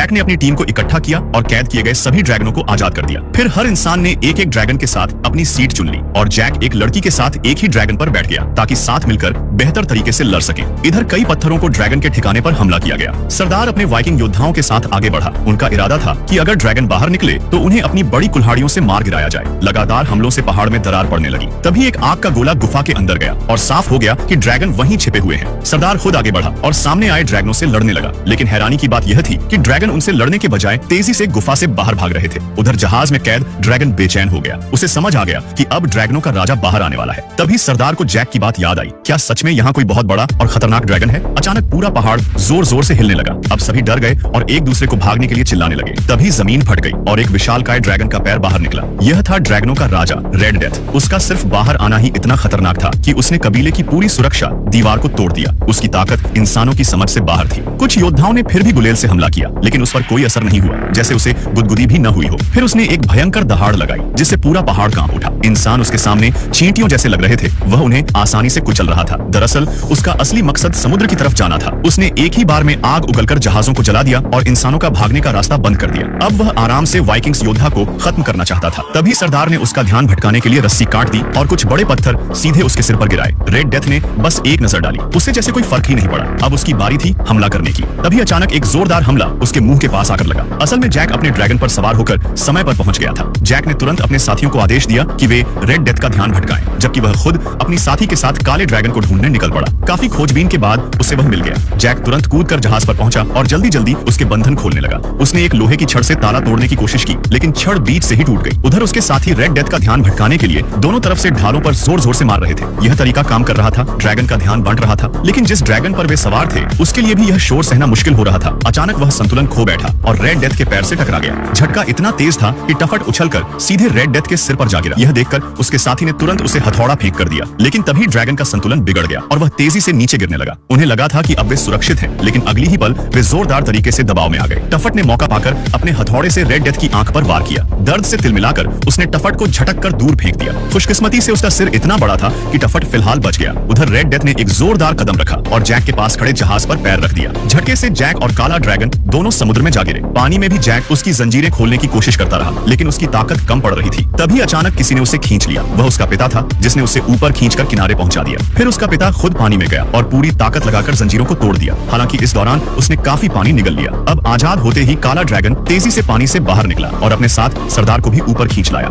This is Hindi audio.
जैक ने अपनी टीम को इकट्ठा किया और कैद किए गए सभी ड्रैगनों को आजाद कर दिया। फिर हर इंसान ने एक एक ड्रैगन के साथ अपनी सीट चुन ली और जैक एक लड़की के साथ एक ही ड्रैगन पर बैठ गया ताकि साथ मिलकर बेहतर तरीके से लड़ सके। इधर कई पत्थरों को ड्रैगन के ठिकाने पर हमला किया गया। सरदार अपने वाइकिंग योद्धाओं के साथ आगे बढ़ा। उनका इरादा था कि अगर ड्रैगन बाहर निकले तो उन्हें अपनी बड़ी कुल्हाड़ियों से मार गिराया जाए। लगातार हमलों से पहाड़ में दरार पड़ने लगी। तभी एक आग का गोला गुफा के अंदर गया और साफ हो गया कि ड्रैगन वहीं छिपे हुए हैं। सरदार खुद आगे बढ़ा और सामने आए ड्रैगनों से लड़ने लगा, लेकिन हैरानी की बात यह थी कि ड्रैगन उनसे लड़ने के बजाय तेजी से गुफा से बाहर भाग रहे थे। उधर जहाज में कैद ड्रैगन बेचैन हो गया। उसे समझ आ गया कि अब ड्रैगनों का राजा बाहर आने वाला है। तभी सरदार को जैक की बात याद आई। क्या सच में यहाँ कोई बहुत बड़ा और खतरनाक ड्रैगन है? अचानक पूरा पहाड़ जोर जोर से हिलने लगा। अब सभी डर गए और एक दूसरे को भागने के लिए चिल्लाने लगे। तभी जमीन फट गई और एक विशालकाय ड्रैगन का पैर बाहर निकला। यह था ड्रैगनों का राजा रेड डेथ। उसका सिर्फ बाहर आना ही इतना खतरनाक था कि उसने कबीले की पूरी सुरक्षा दीवार को तोड़ दिया। उसकी ताकत इंसानों की समझ से बाहर थी। कुछ योद्धाओं ने फिर भी गुलेल से हमला किया, लेकिन उस पर कोई असर नहीं हुआ, जैसे उसे गुदगुदी भी न हुई हो। फिर उसने एक भयंकर दहाड़ लगाई जिससे पूरा पहाड़ कांप उठा। इंसान उसके सामने चींटियों जैसे लग रहे थे। वह उन्हें आसानी से कुचल रहा था। दरअसल उसका असली मकसद समुद्र की तरफ जाना था। उसने एक ही बार में आग उगलकर जहाजों को जला दिया और इंसानों का भागने का रास्ता बंद कर दिया। अब वह आराम से वाइकिंग्स योद्धा को खत्म करना चाहता था। तभी सरदार ने उसका ध्यान भटकाने के लिए रस्सी काट दी और कुछ बड़े पत्थर सीधे उसके सिर पर गिराए। रेड डेथ ने बस एक नजर डाली। उसे जैसे कोई फर्क ही नहीं पड़ा। अब उसकी बारी थी हमला करने की। तभी अचानक एक जोरदार हमला उसके मुंह के पास आकर लगा। असल में जैक अपने ड्रैगन पर सवार होकर समय पर पहुंच गया था। जैक ने तुरंत अपने साथियों को आदेश दिया कि वे रेड डेथ का ध्यान भटकाएं, जबकि वह खुद अपनी साथी के साथ काले ड्रैगन को ढूंढने निकल पड़ा। काफी खोजबीन के बाद उसे वह मिल गया। जैक तुरंत कूदकर जहाज पर पहुंचा और जल्दी जल्दी उसके बंधन खोलने लगा। उसने एक लोहे की छड़ से ताला तोड़ने की कोशिश की, लेकिन छड़ बीच से ही टूट गई। उधर उसके साथी रेड डेथ का ध्यान भटकाने के लिए दोनों तरफ से ढालों पर जोर जोर से मार रहे थे। यह तरीका काम कर रहा था। ड्रैगन का ध्यान बंट रहा था, लेकिन जिस ड्रैगन पर वे सवार थे उसके लिए भी यह शोर सहना मुश्किल हो रहा था। अचानक वह संतुलन खो बैठा और रेड डेथ के पैर से टकरा गया। झटका इतना तेज था कि टफट उछलकर सीधे रेड डेथ के सिर पर जा गिरा। यह देखकर उसके साथी ने तुरंत उसे हथौड़ा फेंक कर दिया, लेकिन तभी ड्रैगन का संतुलन बिगड़ गया और वह तेजी से नीचे गिरने लगा। उन्हें लगा था कि अब वे सुरक्षित हैं, लेकिन अगली ही पल वे जोरदार तरीके से दबाव में आ गए। टफट ने मौका पाकर अपने हथौड़े से रेड डेथ की आंख पर वार किया। दर्द से तिलमिलाकर उसने टफट को झटक कर दूर फेंक दिया। खुशकिस्मती से उसका सिर इतना बड़ा था कि टफट फिलहाल बच गया। उधर रेड डेथ ने एक जोरदार कदम रखा और जैक के पास खड़े जहाज पर पैर रख दिया। झटके से जैक और काला ड्रैगन दोनों समुद्र में जा गिरे। पानी में भी जैक उसकी जंजीरें खोलने की कोशिश करता रहा, लेकिन उसकी ताकत कम पड़ रही थी। तभी अचानक किसी ने उसे खींच लिया। वह उसका पिता था, जिसने उसे ऊपर खींचकर किनारे पहुंचा दिया। फिर उसका पिता खुद पानी में गया और पूरी ताकत लगाकर जंजीरों को तोड़ दिया। हालांकि इस दौरान उसने काफी पानी निगल लिया। अब आजाद होते ही काला ड्रैगन तेजी से पानी से बाहर निकला और अपने साथ सरदार को भी ऊपर खींच लाया।